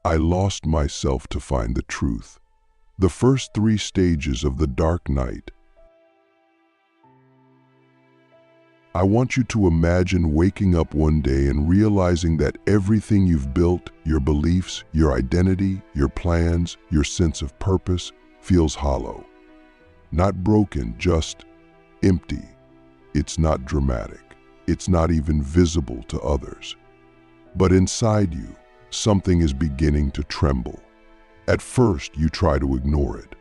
I lost myself to find the truth. The first three stages of the dark night. I want you to imagine waking up one day and realizing that everything you've built, your beliefs, your identity, your plans, your sense of purpose, feels hollow. Not broken, just empty. It's not dramatic. It's not even visible to others. But inside you, something is beginning to tremble. At first, you try to ignore it.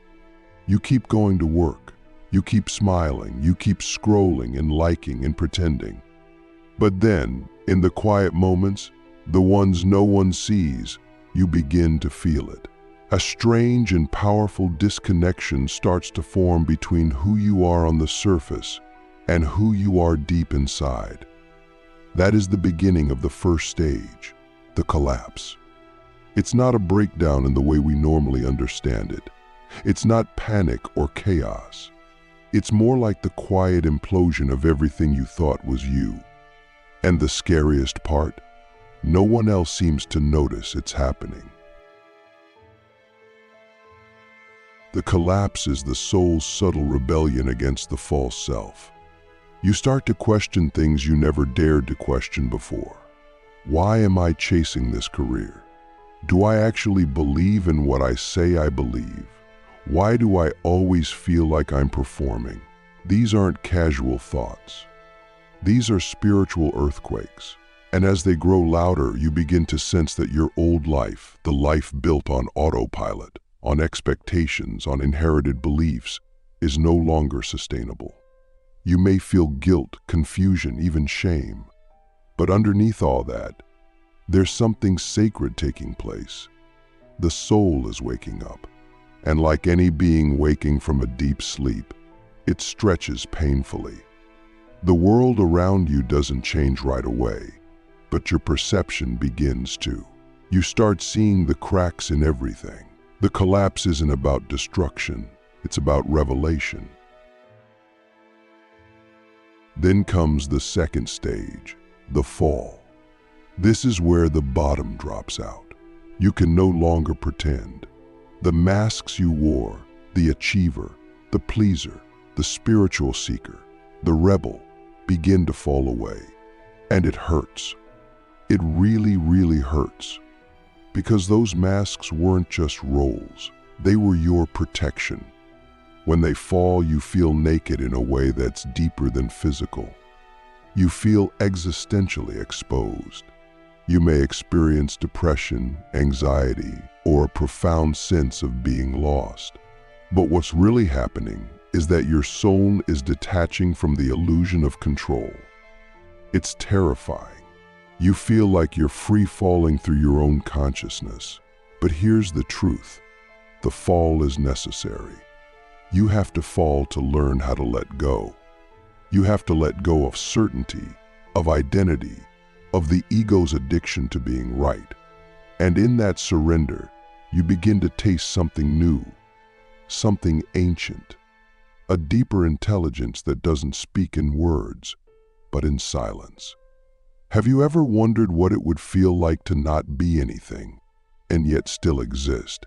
You keep going to work. You keep smiling, you keep scrolling and liking and pretending. But then, in the quiet moments, the ones no one sees, you begin to feel it. A strange and powerful disconnection starts to form between who you are on the surface and who you are deep inside. That is the beginning of the first stage, the collapse. It's not a breakdown in the way we normally understand it. It's not panic or chaos. It's more like the quiet implosion of everything you thought was you. And the scariest part, no one else seems to notice it's happening. The collapse is the soul's subtle rebellion against the false self. You start to question things you never dared to question before. Why am I chasing this career? Do I actually believe in what I say I believe? Why do I always feel like I'm performing? These aren't casual thoughts. These are spiritual earthquakes. And as they grow louder, you begin to sense that your old life, the life built on autopilot, on expectations, on inherited beliefs, is no longer sustainable. You may feel guilt, confusion, even shame. But underneath all that, there's something sacred taking place. The soul is waking up. And like any being waking from a deep sleep, it stretches painfully. The world around you doesn't change right away, but your perception begins to. You start seeing the cracks in everything. The collapse isn't about destruction, it's about revelation. Then comes the second stage, the fall. This is where the bottom drops out. You can no longer pretend. The masks you wore, the achiever, the pleaser, the spiritual seeker, the rebel, begin to fall away. And it hurts. It really, really hurts. Because those masks weren't just roles, they were your protection. When they fall, you feel naked in a way that's deeper than physical. You feel existentially exposed. You may experience depression, anxiety, or a profound sense of being lost. But what's really happening is that your soul is detaching from the illusion of control. It's terrifying. You feel like you're free-falling through your own consciousness. But here's the truth. The fall is necessary. You have to fall to learn how to let go. You have to let go of certainty, of identity, of the ego's addiction to being right. And in that surrender, you begin to taste something new, something ancient, a deeper intelligence that doesn't speak in words, but in silence. Have you ever wondered what it would feel like to not be anything, and yet still exist?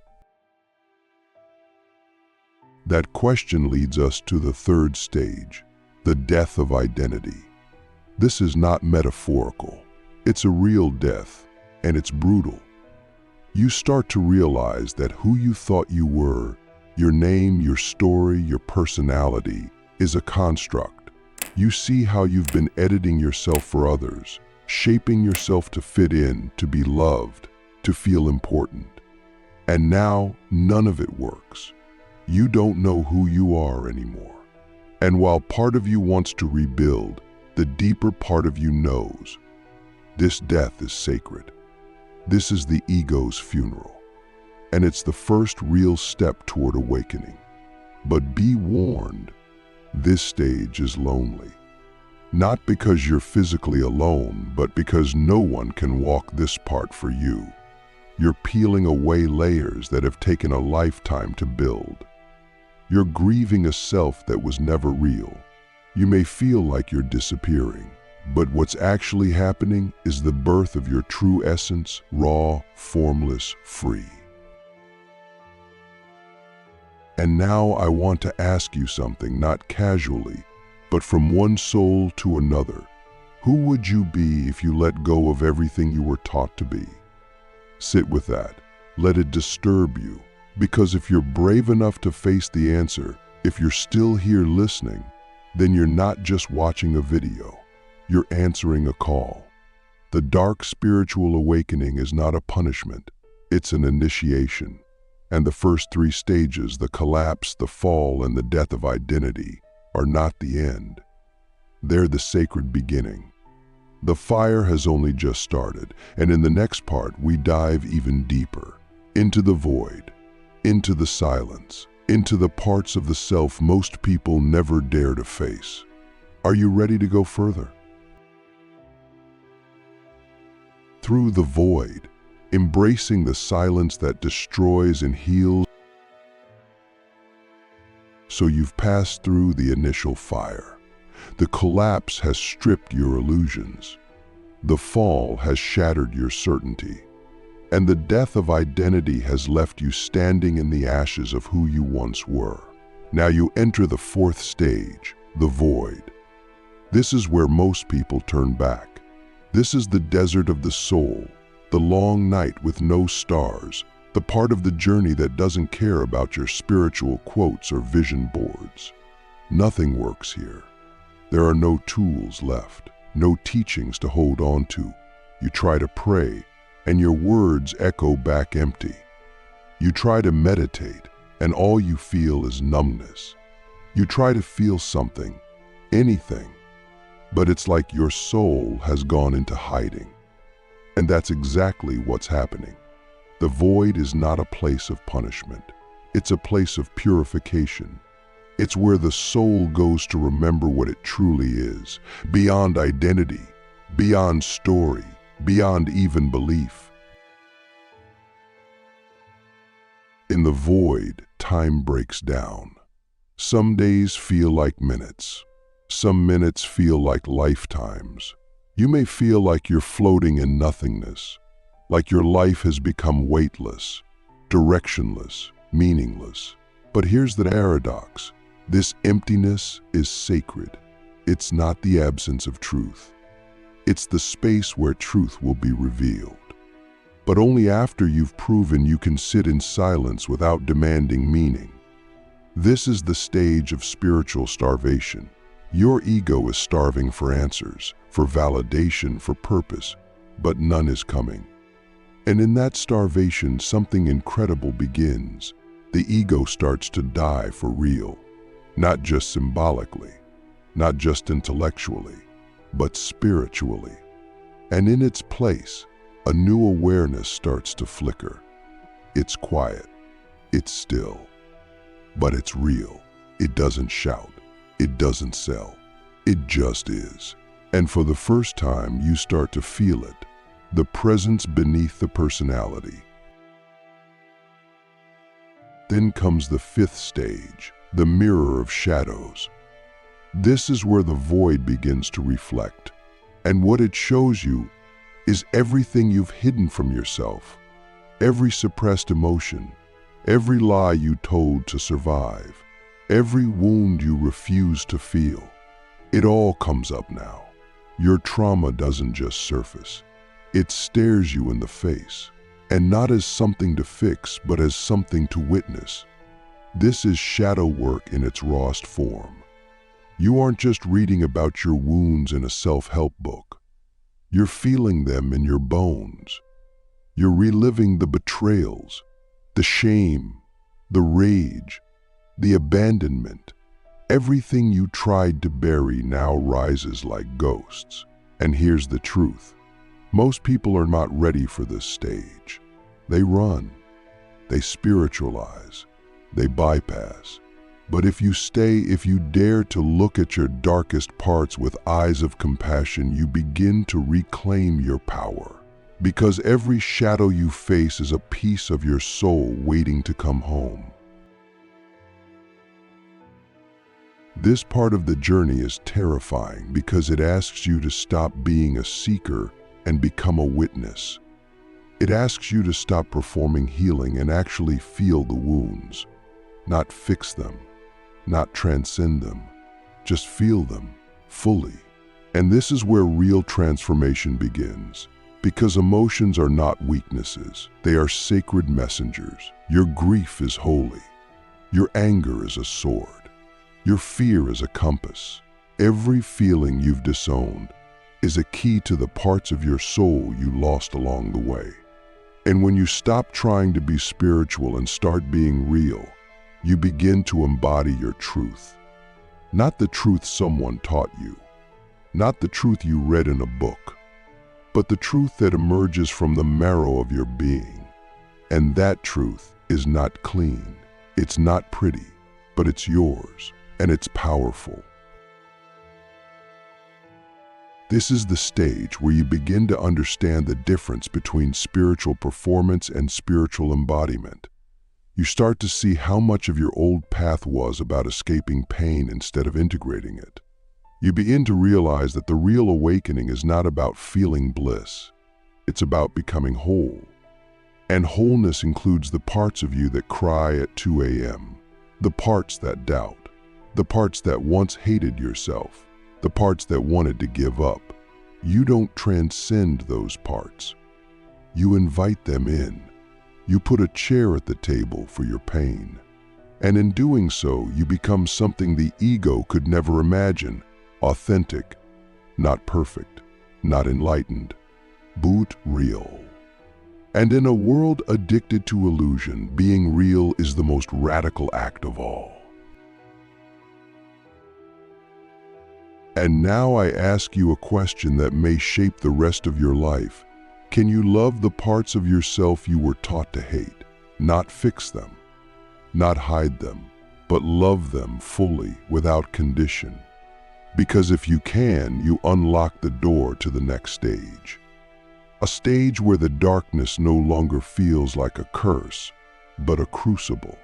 That question leads us to the third stage, the death of identity. This is not metaphorical. It's a real death, and it's brutal. You start to realize that who you thought you were, your name, your story, your personality, is a construct. You see how you've been editing yourself for others, shaping yourself to fit in, to be loved, to feel important. And now, none of it works. You don't know who you are anymore. And while part of you wants to rebuild, the deeper part of you knows this death is sacred. This is the ego's funeral. And it's the first real step toward awakening. But be warned, this stage is lonely. Not because you're physically alone, but because no one can walk this part for you. You're peeling away layers that have taken a lifetime to build. You're grieving a self that was never real. You may feel like you're disappearing, But what's actually happening is the birth of your true essence, raw, formless, free. And now I want to ask you something, not casually, but from one soul to another. Who would you be if you let go of everything you were taught to be? Sit with that. Let it disturb you. Because if you're brave enough to face the answer, if you're still here listening, then you're not just watching a video. You're answering a call. The dark spiritual awakening is not a punishment. It's an initiation. And the first three stages, the collapse, the fall, and the death of identity, are not the end. They're the sacred beginning. The fire has only just started, and in the next part, we dive even deeper, into the void, into the silence, into the parts of the self most people never dare to face. Are you ready to go further? Through the void, embracing the silence that destroys and heals. So you've passed through the initial fire. The collapse has stripped your illusions. The fall has shattered your certainty. And the death of identity has left you standing in the ashes of who you once were. Now you enter the fourth stage, the void. This is where most people turn back. This is the desert of the soul, the long night with no stars, the part of the journey that doesn't care about your spiritual quotes or vision boards. Nothing works here. There are no tools left, no teachings to hold on to. You try to pray, and your words echo back empty. You try to meditate, and all you feel is numbness. You try to feel something, anything, but it's like your soul has gone into hiding. And that's exactly what's happening. The void is not a place of punishment. It's a place of purification. It's where the soul goes to remember what it truly is, beyond identity, beyond story, beyond even belief. In the void, time breaks down. Some days feel like minutes. Some minutes feel like lifetimes. You may feel like you're floating in nothingness, like your life has become weightless, directionless, meaningless. But here's the paradox. This emptiness is sacred. It's not the absence of truth. It's the space where truth will be revealed. But only after you've proven you can sit in silence without demanding meaning. This is the stage of spiritual starvation. Your ego is starving for answers, for validation, for purpose, but none is coming. And in that starvation, something incredible begins. The ego starts to die for real, not just symbolically, not just intellectually, but spiritually. And in its place, a new awareness starts to flicker. It's quiet, it's still, but it's real. It doesn't shout, it doesn't sell, it just is. And for the first time, you start to feel it, the presence beneath the personality. Then comes the fifth stage, the mirror of shadows. This is where the void begins to reflect. And what it shows you is everything you've hidden from yourself, every suppressed emotion, every lie you told to survive, every wound you refused to feel. It all comes up now. Your trauma doesn't just surface. It stares you in the face, and not as something to fix, but as something to witness. This is shadow work in its rawest form. You aren't just reading about your wounds in a self-help book. You're feeling them in your bones. You're reliving the betrayals, the shame, the rage, the abandonment. Everything you tried to bury now rises like ghosts. And here's the truth. Most people are not ready for this stage. They run, they spiritualize, they bypass. But if you stay, if you dare to look at your darkest parts with eyes of compassion, you begin to reclaim your power. Because every shadow you face is a piece of your soul waiting to come home. This part of the journey is terrifying because it asks you to stop being a seeker and become a witness. It asks you to stop performing healing and actually feel the wounds, not fix them, not transcend them, just feel them fully. And this is where real transformation begins, because emotions are not weaknesses, they are sacred messengers. Your grief is holy. Your anger is a sword. Your fear is a compass. Every feeling you've disowned is a key to the parts of your soul you lost along the way. And when you stop trying to be spiritual and start being real, you begin to embody your truth. Not the truth someone taught you, not the truth you read in a book, but the truth that emerges from the marrow of your being. And that truth is not clean, it's not pretty, but it's yours, and it's powerful. This is the stage where you begin to understand the difference between spiritual performance and spiritual embodiment. You start to see how much of your old path was about escaping pain instead of integrating it. You begin to realize that the real awakening is not about feeling bliss. It's about becoming whole. And wholeness includes the parts of you that cry at 2 a.m., the parts that doubt, the parts that once hated yourself, the parts that wanted to give up. You don't transcend those parts. You invite them in. You put a chair at the table for your pain. And in doing so, you become something the ego could never imagine: authentic, not perfect, not enlightened, but real. And in a world addicted to illusion, being real is the most radical act of all. And now I ask you a question that may shape the rest of your life. Can you love the parts of yourself you were taught to hate? Not fix them, not hide them, but love them fully, without condition. Because if you can, you unlock the door to the next stage. A stage where the darkness no longer feels like a curse, but a crucible.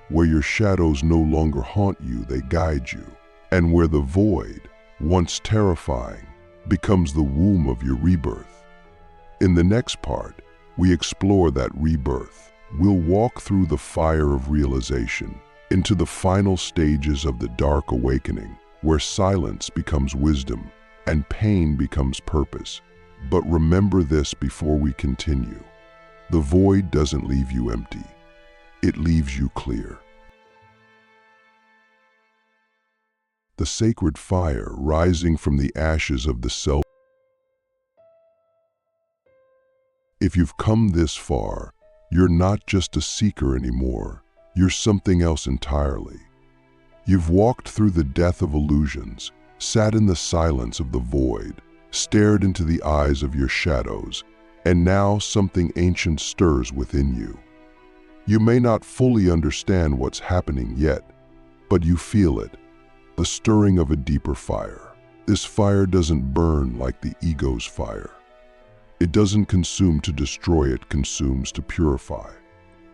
Where your shadows no longer haunt you, they guide you. And where the void, once terrifying, becomes the womb of your rebirth. In the next part, we explore that rebirth. We'll walk through the fire of realization into the final stages of the dark awakening, where silence becomes wisdom and pain becomes purpose. But remember this before we continue: the void doesn't leave you empty, it leaves you clear. The sacred fire rising from the ashes of the self. If you've come this far, you're not just a seeker anymore, you're something else entirely. You've walked through the death of illusions, sat in the silence of the void, stared into the eyes of your shadows, and now something ancient stirs within you. You may not fully understand what's happening yet, but you feel it, the stirring of a deeper fire. This fire doesn't burn like the ego's fire. It doesn't consume to destroy, it consumes to purify.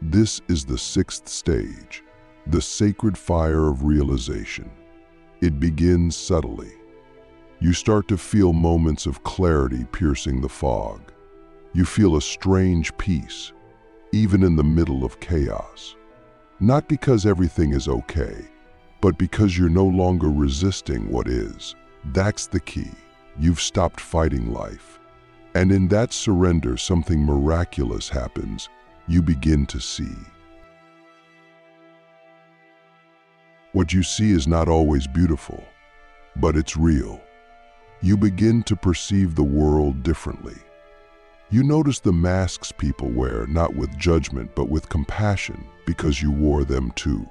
This is the sixth stage, the sacred fire of realization. It begins subtly. You start to feel moments of clarity piercing the fog. You feel a strange peace, even in the middle of chaos. Not because everything is okay, but because you're no longer resisting what is. That's the key. You've stopped fighting life. And in that surrender, something miraculous happens. You begin to see. What you see is not always beautiful, but it's real. You begin to perceive the world differently. You notice the masks people wear, not with judgment, but with compassion, because you wore them too.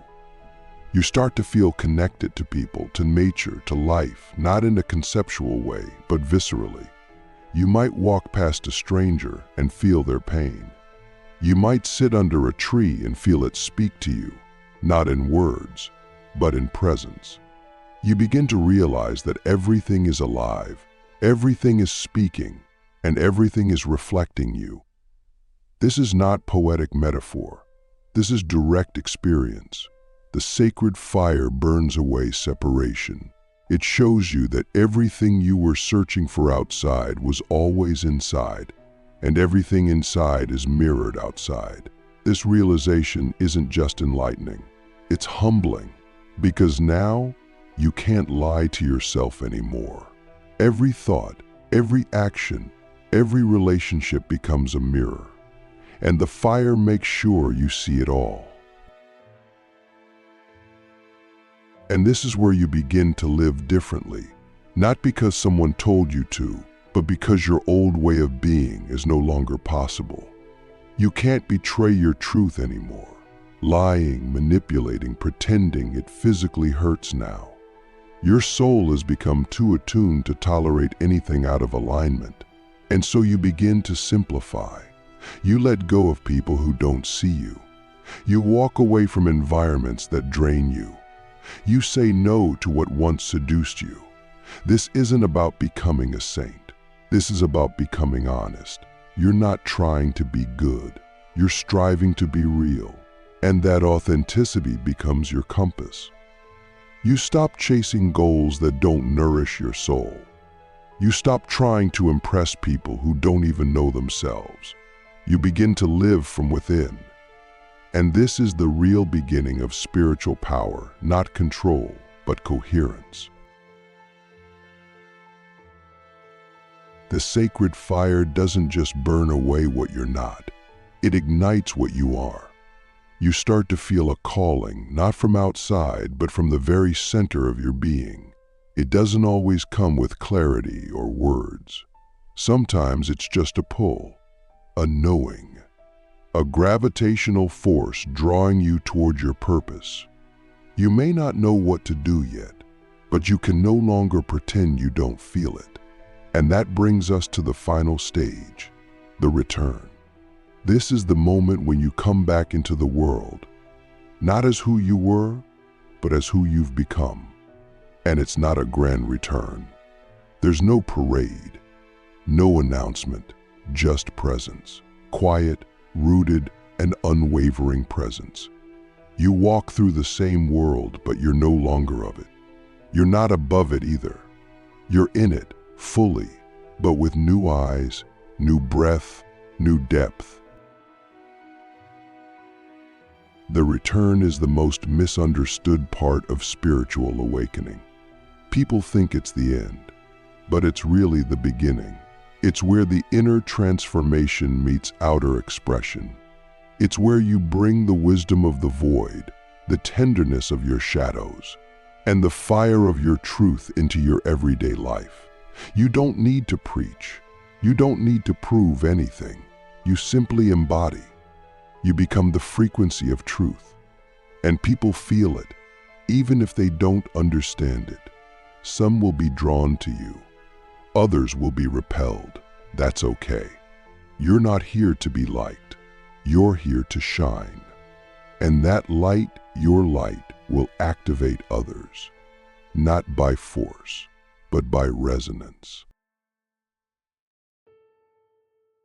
You start to feel connected to people, to nature, to life, not in a conceptual way, but viscerally. You might walk past a stranger and feel their pain. You might sit under a tree and feel it speak to you, not in words, but in presence. You begin to realize that everything is alive, everything is speaking, and everything is reflecting you. This is not poetic metaphor. This is direct experience. The sacred fire burns away separation. It shows you that everything you were searching for outside was always inside, and everything inside is mirrored outside. This realization isn't just enlightening, it's humbling, because now you can't lie to yourself anymore. Every thought, every action, every relationship becomes a mirror, and the fire makes sure you see it all. And this is where you begin to live differently, not because someone told you to, but because your old way of being is no longer possible. You can't betray your truth anymore. Lying, manipulating, pretending, it physically hurts now. Your soul has become too attuned to tolerate anything out of alignment, and so you begin to simplify. You let go of people who don't see you. You walk away from environments that drain you. You say no to what once seduced you. This isn't about becoming a saint. This is about becoming honest. You're not trying to be good. You're striving to be real. And that authenticity becomes your compass. You stop chasing goals that don't nourish your soul. You stop trying to impress people who don't even know themselves. You begin to live from within. And this is the real beginning of spiritual power, not control, but coherence. The sacred fire doesn't just burn away what you're not, it ignites what you are. You start to feel a calling, not from outside, but from the very center of your being. It doesn't always come with clarity or words. Sometimes it's just a pull, a knowing. A gravitational force drawing you toward your purpose. You may not know what to do yet, but you can no longer pretend you don't feel it. And that brings us to the final stage, the return. This is the moment when you come back into the world, not as who you were, but as who you've become. And it's not a grand return. There's no parade, no announcement, just presence, quiet, rooted, and unwavering presence. You walk through the same world, but you're no longer of it. You're not above it either. You're in it, fully, but with new eyes, new breath, new depth. The return is the most misunderstood part of spiritual awakening. People think it's the end, but it's really the beginning. It's where the inner transformation meets outer expression. It's where you bring the wisdom of the void, the tenderness of your shadows, and the fire of your truth into your everyday life. You don't need to preach. You don't need to prove anything. You simply embody. You become the frequency of truth. And people feel it, even if they don't understand it. Some will be drawn to you. Others will be repelled. That's okay. You're not here to be liked. You're here to shine. And that light, your light, will activate others, not by force, but by resonance.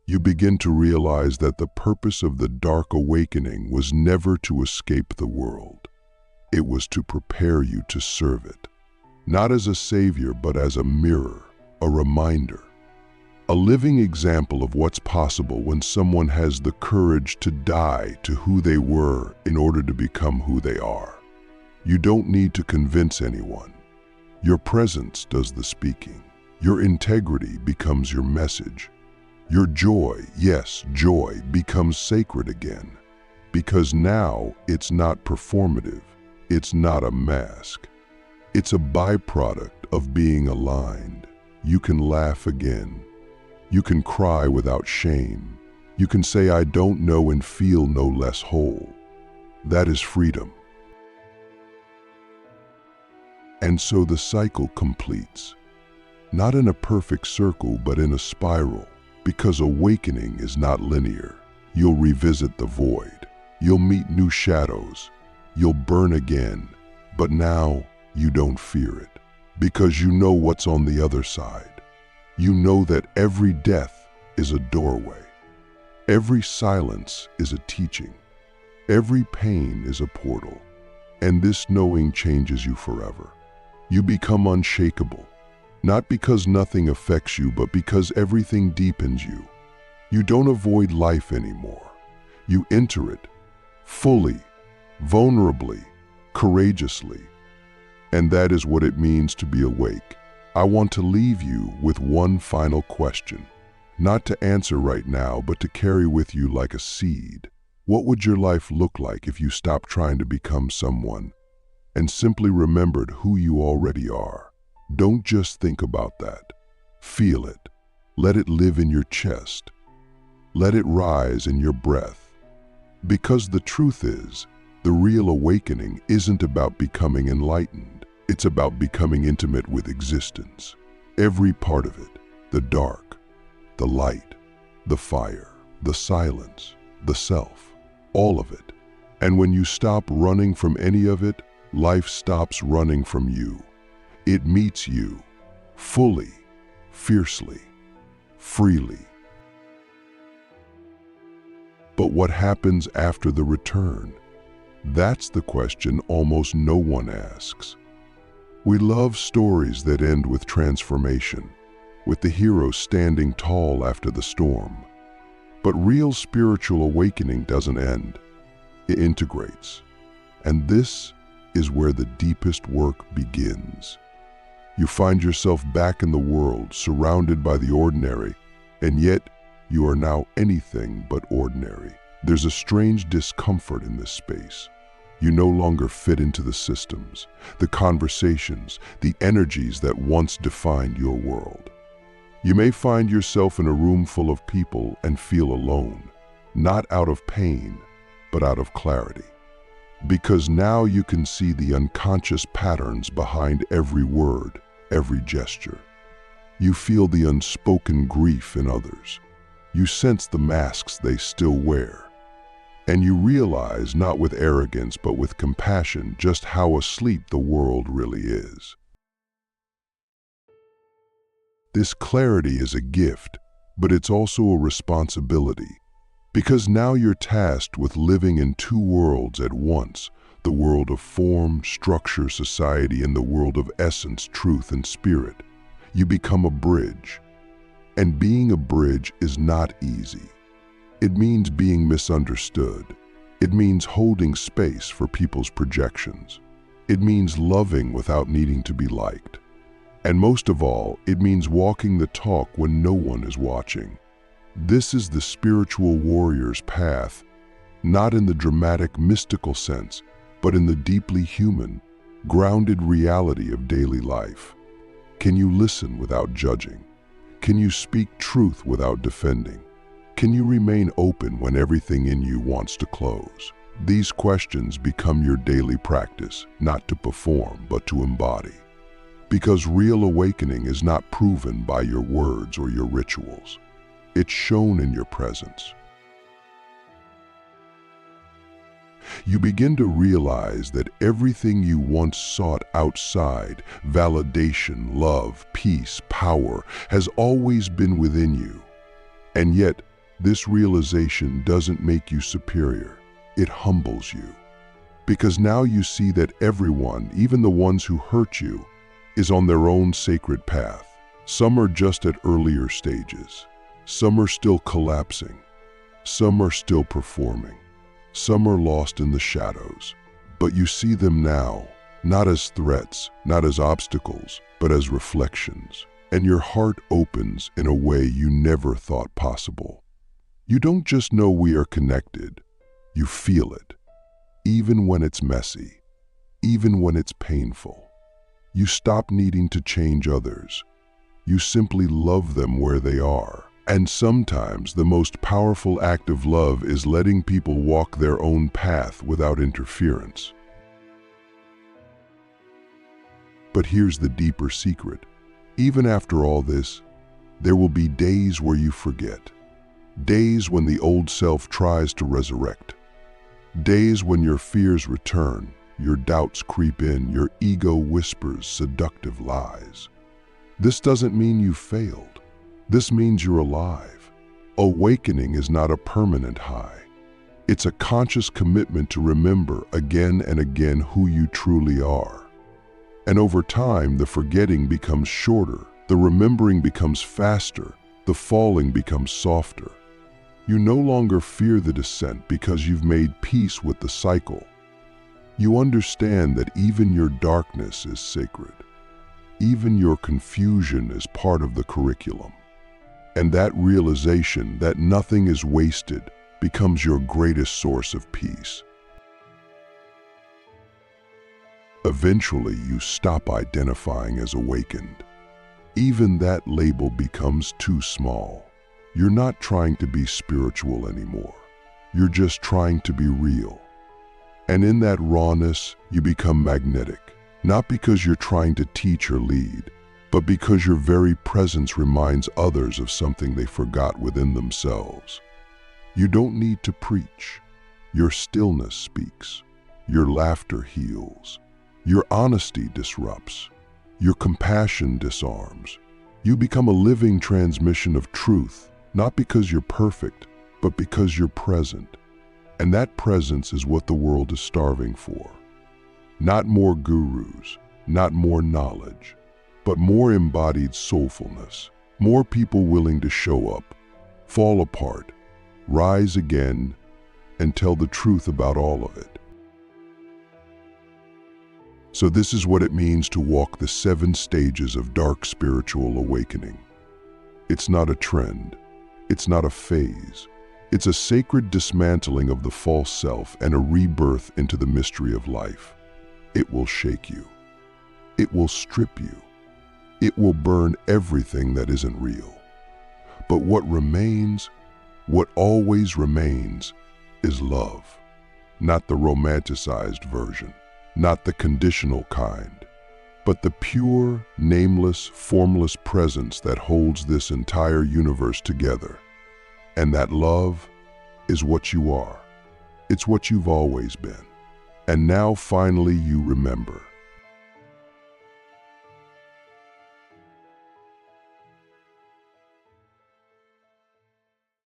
You begin to realize that the purpose of the dark awakening was never to escape the world. It was to prepare you to serve it, not as a savior, but as a mirror, a reminder, a living example of what's possible when someone has the courage to die to who they were in order to become who they are. You don't need to convince anyone. Your presence does the speaking. Your integrity becomes your message. Your joy, yes, joy, becomes sacred again. Because now it's not performative. It's not a mask. It's a byproduct of being aligned. You can laugh again. You can cry without shame. You can say, I don't know, and feel no less whole. That is freedom. And so the cycle completes. Not in a perfect circle, but in a spiral. Because awakening is not linear. You'll revisit the void. You'll meet new shadows. You'll burn again. But now you don't fear it. Because you know what's on the other side. You know that every death is a doorway. Every silence is a teaching. Every pain is a portal. And this knowing changes you forever. You become unshakable, not because nothing affects you, but because everything deepens you. You don't avoid life anymore. You enter it fully, vulnerably, courageously. And that is what it means to be awake. I want to leave you with one final question, not to answer right now, but to carry with you like a seed. What would your life look like if you stopped trying to become someone and simply remembered who you already are? Don't just think about that. Feel it. Let it live in your chest. Let it rise in your breath. Because the truth is, the real awakening isn't about becoming enlightened. It's about becoming intimate with existence. Every part of it, the dark, the light, the fire, the silence, the self, all of it. And when you stop running from any of it, life stops running from you. It meets you, fully, fiercely, freely. But what happens after the return? That's the question almost no one asks. We love stories that end with transformation, with the hero standing tall after the storm. But real spiritual awakening doesn't end. It integrates. And this is where the deepest work begins. You find yourself back in the world, surrounded by the ordinary, and yet you are now anything but ordinary. There's a strange discomfort in this space. You no longer fit into the systems, the conversations, the energies that once defined your world. You may find yourself in a room full of people and feel alone, not out of pain, but out of clarity. Because now you can see the unconscious patterns behind every word, every gesture. You feel the unspoken grief in others. You sense the masks they still wear. And you realize, not with arrogance, but with compassion, just how asleep the world really is. This clarity is a gift, but it's also a responsibility. Because now you're tasked with living in two worlds at once, the world of form, structure, society, and the world of essence, truth, and spirit. You become a bridge. And being a bridge is not easy. It means being misunderstood. It means holding space for people's projections. It means loving without needing to be liked. And most of all, it means walking the talk when no one is watching. This is the spiritual warrior's path, not in the dramatic, mystical sense, but in the deeply human, grounded reality of daily life. Can you listen without judging? Can you speak truth without defending? Can you remain open when everything in you wants to close? These questions become your daily practice, not to perform, but to embody. Because real awakening is not proven by your words or your rituals. It's shown in your presence. You begin to realize that everything you once sought outside, validation, love, peace, power, has always been within you. And yet, this realization doesn't make you superior. It humbles you. Because now you see that everyone, even the ones who hurt you, is on their own sacred path. Some are just at earlier stages. Some are still collapsing. Some are still performing. Some are lost in the shadows. But you see them now, not as threats, not as obstacles, but as reflections. And your heart opens in a way you never thought possible. You don't just know we are connected, you feel it. Even when it's messy, even when it's painful. You stop needing to change others. You simply love them where they are. And sometimes the most powerful act of love is letting people walk their own path without interference. But here's the deeper secret. Even after all this, there will be days where you forget. Days when the old self tries to resurrect. Days when your fears return, your doubts creep in, your ego whispers seductive lies. This doesn't mean you failed. This means you're alive. Awakening is not a permanent high. It's a conscious commitment to remember again and again who you truly are. And over time, the forgetting becomes shorter, the remembering becomes faster, the falling becomes softer. You no longer fear the descent because you've made peace with the cycle. You understand that even your darkness is sacred. Even your confusion is part of the curriculum. And that realization that nothing is wasted becomes your greatest source of peace. Eventually, you stop identifying as awakened. Even that label becomes too small. You're not trying to be spiritual anymore. You're just trying to be real. And in that rawness, you become magnetic, not because you're trying to teach or lead, but because your very presence reminds others of something they forgot within themselves. You don't need to preach. Your stillness speaks. Your laughter heals. Your honesty disrupts. Your compassion disarms. You become a living transmission of truth, not because you're perfect, but because you're present. And that presence is what the world is starving for. Not more gurus, not more knowledge, but more embodied soulfulness. More people willing to show up, fall apart, rise again, and tell the truth about all of it. So this is what it means to walk the 7 stages of dark spiritual awakening. It's not a trend. It's not a phase. It's a sacred dismantling of the false self and a rebirth into the mystery of life. It will shake you. It will strip you. It will burn everything that isn't real. But what remains, what always remains, is love. Not the romanticized version, not the conditional kind, but the pure, nameless, formless presence that holds this entire universe together. And that love is what you are. It's what you've always been. And now finally you remember.